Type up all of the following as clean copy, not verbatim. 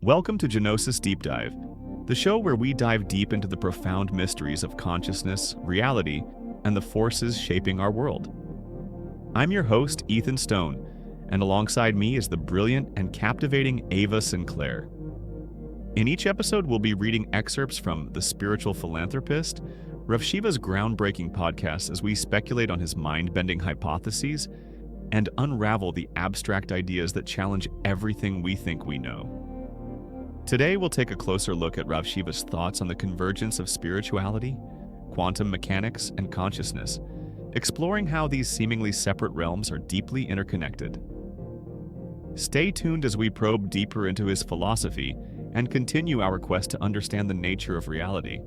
Welcome to Genosis Deep Dive, the show where we dive deep into the profound mysteries of consciousness, reality, and the forces shaping our world. I'm your host, Ethan Stone, and alongside me is the brilliant and captivating Ava Sinclair. In each episode, we'll be reading excerpts from The Spiritual Philanthropist, Rav Shiva's groundbreaking podcast as we speculate on his mind-bending hypotheses and unravel the abstract ideas that challenge everything we think we know. Today, we'll take a closer look at Rav Shiva's thoughts on the convergence of spirituality, quantum mechanics, and consciousness, exploring how these seemingly separate realms are deeply interconnected. Stay tuned as we probe deeper into his philosophy and continue our quest to understand the nature of reality.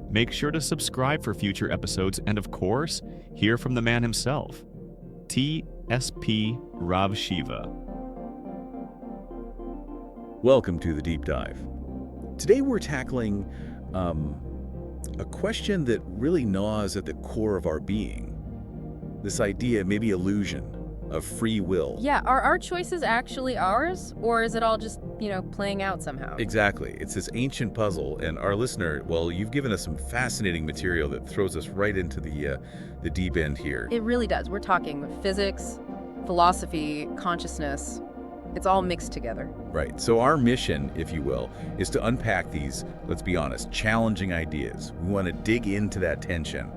Make sure to subscribe for future episodes and, of course, hear from the man himself, T.S.P. Rav Shiva. Welcome to the Deep Dive. Today we're tackling a question that really gnaws at the core of our being. This idea, maybe illusion, of free will. Yeah, are our choices actually ours, or is it all just, playing out somehow? Exactly. It's this ancient puzzle, and our listener, well, you've given us some fascinating material that throws us right into the deep end here. It really does. We're talking physics, philosophy, consciousness. It's all mixed together. Right. So our mission, if you will, is to unpack these, let's be honest, challenging ideas. We want to dig into that tension.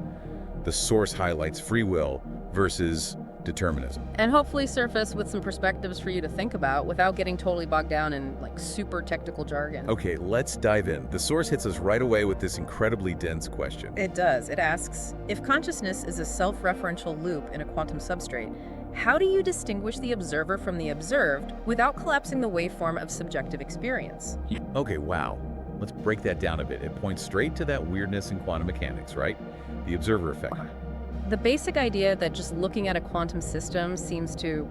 The source highlights free will versus determinism. And hopefully surface with some perspectives for you to think about without getting totally bogged down in super technical jargon. Okay, let's dive in. The source hits us right away with this incredibly dense question. It does. It asks, if consciousness is a self-referential loop in a quantum substrate, how do you distinguish the observer from the observed without collapsing the waveform of subjective experience? Okay, wow. Let's break that down a bit. It points straight to that weirdness in quantum mechanics, right? The observer effect. The basic idea that just looking at a quantum system seems to,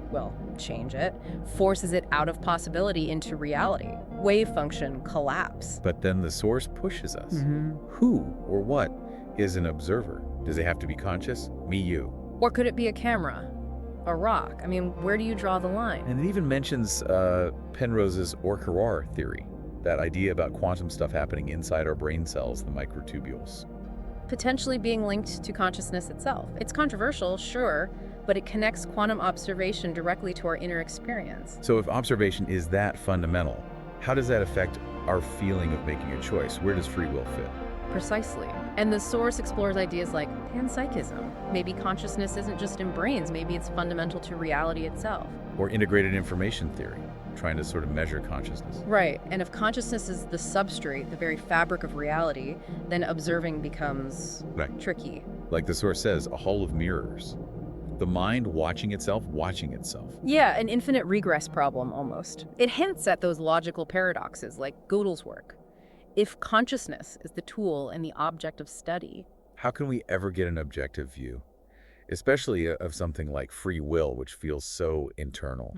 change it, forces it out of possibility into reality. Wave function collapse. But then the source pushes us. Who or what is an observer? Does it have to be conscious? Me, you. Or could it be a camera? A rock? Where do you draw the line? And it even mentions Penrose's Orcarar theory, that idea about quantum stuff happening inside our brain cells, the microtubules. Potentially being linked to consciousness itself. It's controversial, sure, but it connects quantum observation directly to our inner experience. So if observation is that fundamental, how does that affect our feeling of making a choice? Where does free will fit? Precisely. And the source explores ideas like panpsychism. Maybe consciousness isn't just in brains, maybe it's fundamental to reality itself. Or integrated information theory, trying to sort of measure consciousness. Right, and if consciousness is the substrate, the very fabric of reality, then observing becomes tricky. Like the source says, a hall of mirrors. The mind watching itself. Yeah, an infinite regress problem almost. It hints at those logical paradoxes like Gödel's work. If consciousness is the tool and the object of study, how can we ever get an objective view? Especially of something like free will, which feels so internal.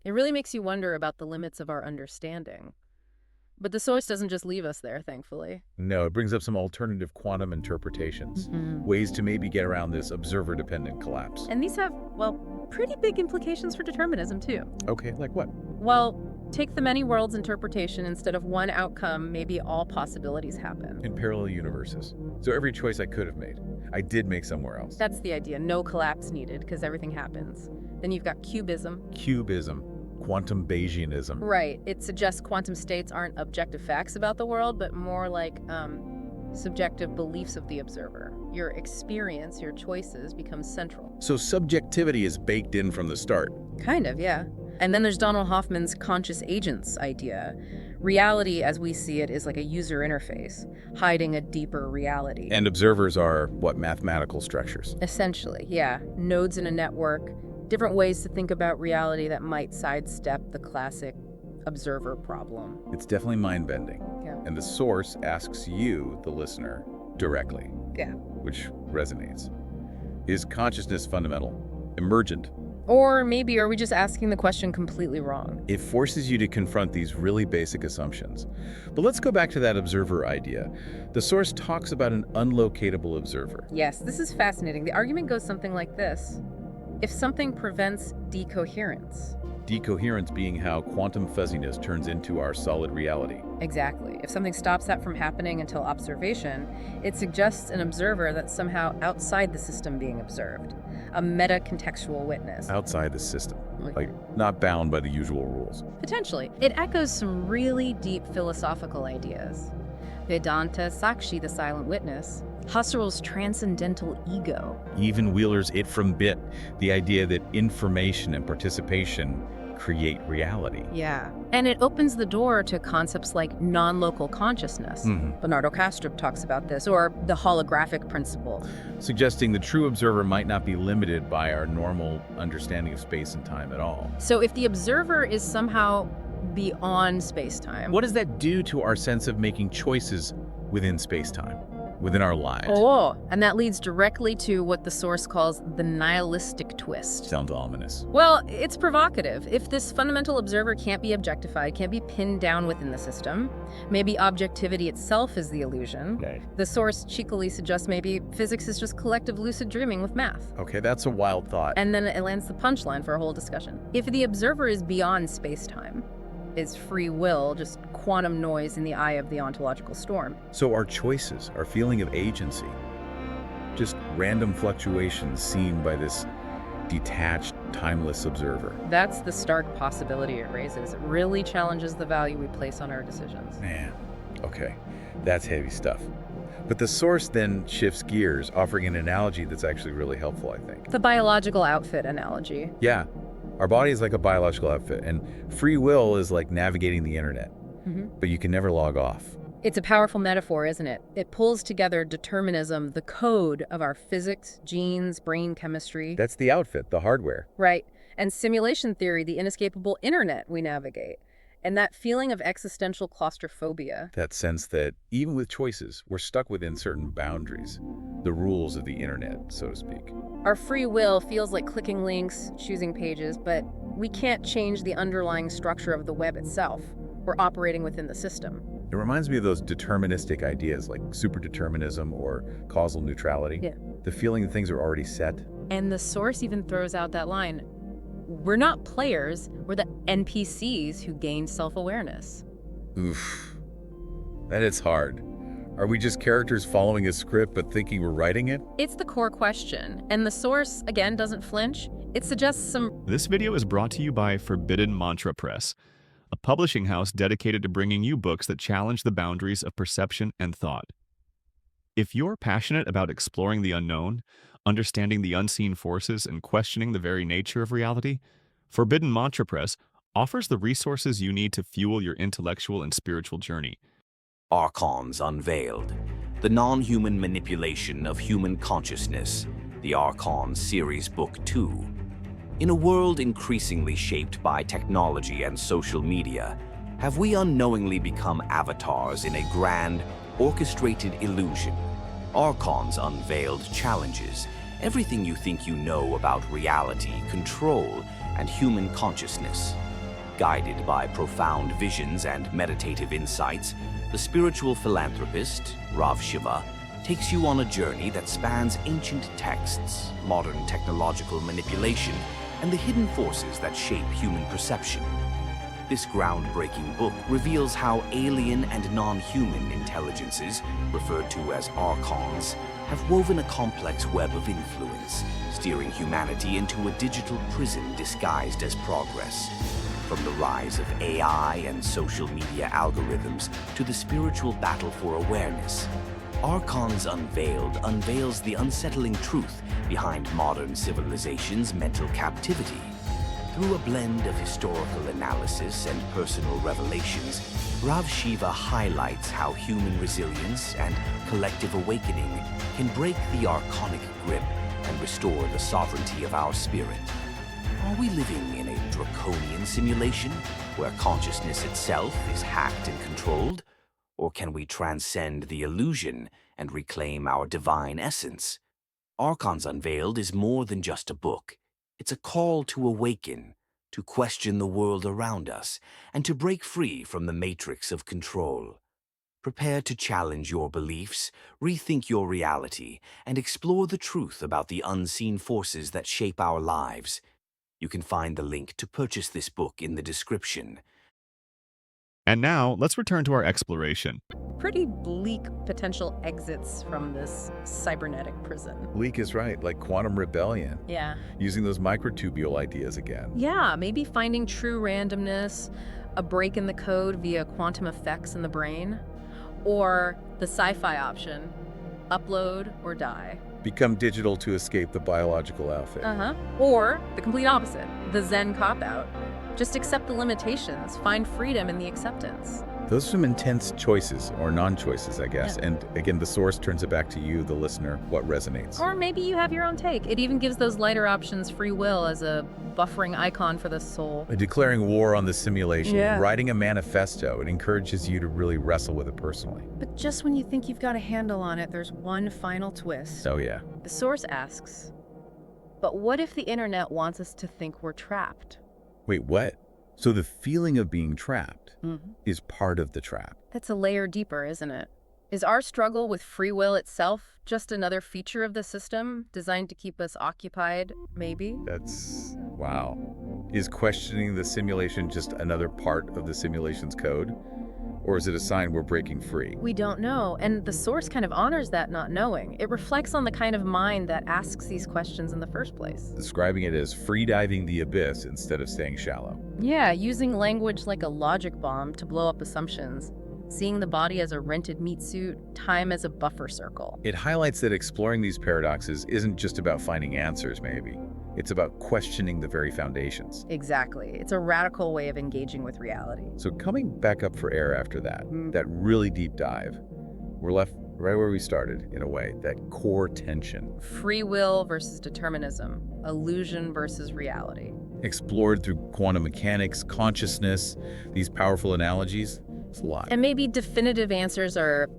It really makes you wonder about the limits of our understanding. But the source doesn't just leave us there, thankfully. No, it brings up some alternative quantum interpretations, ways to maybe get around this observer-dependent collapse. And these have, pretty big implications for determinism, too. Okay, like what? Well, take the many worlds interpretation. Instead of one outcome, maybe all possibilities happen. In parallel universes. So every choice I could have made, I did make somewhere else. That's the idea. No collapse needed, because everything happens. Then you've got cubism. Quantum Bayesianism. Right. It suggests quantum states aren't objective facts about the world, but more like subjective beliefs of the observer. Your experience, your choices become central. So subjectivity is baked in from the start. Kind of, yeah. And then there's Donald Hoffman's conscious agents idea. Reality, as we see it, is like a user interface, hiding a deeper reality. And observers are, mathematical structures? Essentially, yeah. Nodes in a network, different ways to think about reality that might sidestep the classic observer problem. It's definitely mind-bending. Yeah. And the source asks you, the listener, directly. Yeah. Which resonates. Is consciousness fundamental? Emergent? Or maybe are we just asking the question completely wrong? It forces you to confront these really basic assumptions. But let's go back to that observer idea. The source talks about an unlocatable observer. Yes, this is fascinating. The argument goes something like this. If something prevents decoherence, Decoherence being how quantum fuzziness turns into our solid reality. Exactly. If something stops that from happening until observation, it suggests an observer that's somehow outside the system being observed, a meta-contextual witness. Outside the system, like not bound by the usual rules. Potentially. It echoes some really deep philosophical ideas. Vedanta Sakshi, the silent witness, Husserl's transcendental ego. Even Wheeler's it from bit, the idea that information and participation create reality. Yeah. And it opens the door to concepts like non-local consciousness. Bernardo Kastrup talks about this, or the holographic principle. Suggesting the true observer might not be limited by our normal understanding of space and time at all. So if the observer is somehow beyond space-time... What does that do to our sense of making choices within space-time, within our lives? Oh, and that leads directly to what the source calls the nihilistic twist. Sounds ominous. Well, it's provocative. If this fundamental observer can't be objectified, can't be pinned down within the system, maybe objectivity itself is the illusion. Okay. The source cheekily suggests maybe physics is just collective lucid dreaming with math. Okay, that's a wild thought. And then it lands the punchline for a whole discussion. If the observer is beyond space-time, is free will just quantum noise in the eye of the ontological storm? So our choices, our feeling of agency, just random fluctuations seen by this detached, timeless observer. That's the stark possibility it raises. It really challenges the value we place on our decisions. Man, okay, that's heavy stuff. But the source then shifts gears, offering an analogy that's actually really helpful, I think. The biological outfit analogy. Yeah, our body is like a biological outfit, and free will is like navigating the internet, but you can never log off. It's a powerful metaphor, isn't it? It pulls together determinism, the code of our physics, genes, brain chemistry. That's the outfit, the hardware. Right. And simulation theory, the inescapable internet we navigate. And that feeling of existential claustrophobia. That sense that even with choices, we're stuck within certain boundaries, the rules of the internet, so to speak. Our free will feels like clicking links, choosing pages, but we can't change the underlying structure of the web itself. We're operating within the system. It reminds me of those deterministic ideas like superdeterminism or causal neutrality. Yeah. The feeling that things are already set. And the source even throws out that line. We're not players, we're the NPCs who gain self-awareness. Oof. That is hard. Are we just characters following a script but thinking we're writing it? It's the core question. And the source, again, doesn't flinch. It suggests some... This video is brought to you by Forbidden Mantra Press, a publishing house dedicated to bringing you books that challenge the boundaries of perception and thought. If you're passionate about exploring the unknown, understanding the unseen forces, and questioning the very nature of reality, Forbidden Mantra Press offers the resources you need to fuel your intellectual and spiritual journey. Archons Unveiled, the non-human manipulation of human consciousness, the Archons Series Book 2. In a world increasingly shaped by technology and social media, have we unknowingly become avatars in a grand, orchestrated illusion? Archons Unveiled challenges everything you think you know about reality, control, and human consciousness. Guided by profound visions and meditative insights, the spiritual philanthropist, Rav Shiva, takes you on a journey that spans ancient texts, modern technological manipulation, and the hidden forces that shape human perception. This groundbreaking book reveals how alien and non-human intelligences, referred to as Archons, have woven a complex web of influence, steering humanity into a digital prison disguised as progress. From the rise of AI and social media algorithms to the spiritual battle for awareness, Archons Unveiled unveils the unsettling truth behind modern civilization's mental captivity. Through a blend of historical analysis and personal revelations, Rav Shiva highlights how human resilience and collective awakening can break the archonic grip and restore the sovereignty of our spirit. Are we living in a draconian simulation where consciousness itself is hacked and controlled? Or can we transcend the illusion and reclaim our divine essence? Archons Unveiled is more than just a book. It's a call to awaken, to question the world around us, and to break free from the matrix of control. Prepare to challenge your beliefs, rethink your reality, and explore the truth about the unseen forces that shape our lives. You can find the link to purchase this book in the description. And now, let's return to our exploration. Pretty bleak potential exits from this cybernetic prison. Bleak is right, like quantum rebellion, Yeah. using those microtubule ideas again. Yeah, maybe finding true randomness, a break in the code via quantum effects in the brain, or the sci-fi option, upload or die. Become digital to escape the biological outfit. Or the complete opposite, the Zen cop-out. Just accept the limitations, find freedom in the acceptance. Those are some intense choices, or non-choices, I guess. Yeah. And again, the source turns it back to you, the listener, what resonates. Or maybe you have your own take. It even gives those lighter options free will as a buffering icon for the soul. Declaring war on the simulation, Yeah. writing a manifesto, it encourages you to really wrestle with it personally. But just when you think you've got a handle on it, there's one final twist. Oh yeah. The source asks, but what if the internet wants us to think we're trapped? Wait, what? So the feeling of being trapped Mm-hmm. is part of the trap. That's a layer deeper, isn't it? Is our struggle with free will itself just another feature of the system designed to keep us occupied, maybe? That's, wow. Is questioning the simulation just another part of the simulation's code? Or is it a sign we're breaking free? We don't know, and the source kind of honors that not knowing. It reflects on the kind of mind that asks these questions in the first place. Describing it as free-diving the abyss instead of staying shallow. Yeah, using language like a logic bomb to blow up assumptions. Seeing the body as a rented meat suit, time as a buffer circle. It highlights that exploring these paradoxes isn't just about finding answers, maybe. It's about questioning the very foundations. Exactly. It's a radical way of engaging with reality. So coming back up for air after that, that really deep dive, we're left right where we started, in a way, that core tension. Free will versus determinism. Illusion versus reality. Explored through quantum mechanics, consciousness, these powerful analogies. It's a lot. And maybe definitive answers are,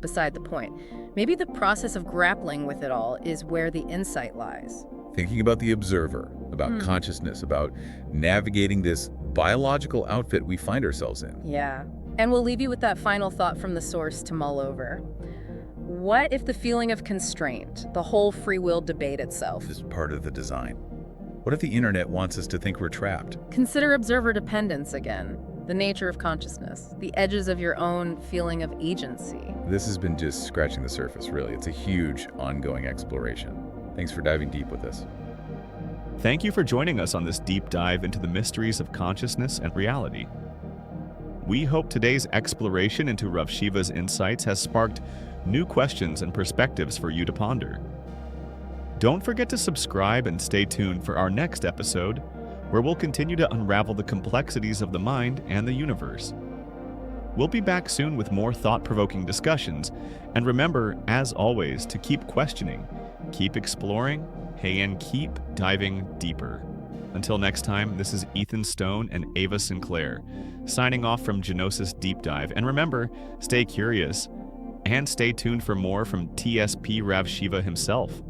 beside the point. Maybe the process of grappling with it all is where the insight lies. Thinking about the observer, about consciousness, about navigating this biological outfit we find ourselves in. Yeah. And we'll leave you with that final thought from the source to mull over. What if the feeling of constraint, the whole free will debate itself? Is part of the design. What if the internet wants us to think we're trapped? Consider observer dependence again. The nature of consciousness, the edges of your own feeling of agency. This has been just scratching the surface, really. It's a huge, ongoing exploration. Thanks for diving deep with us. Thank you for joining us on this deep dive into the mysteries of consciousness and reality. We hope today's exploration into Rav Shiva's insights has sparked new questions and perspectives for you to ponder. Don't forget to subscribe and stay tuned for our next episode, where we'll continue to unravel the complexities of the mind and the universe. We'll be back soon with more thought-provoking discussions, and remember, as always, to keep questioning, keep exploring, and keep diving deeper. Until next time, this is Ethan Stone and Ava Sinclair, signing off from Genosis Deep Dive. And remember, stay curious, and stay tuned for more from TSP Rav Shiva himself.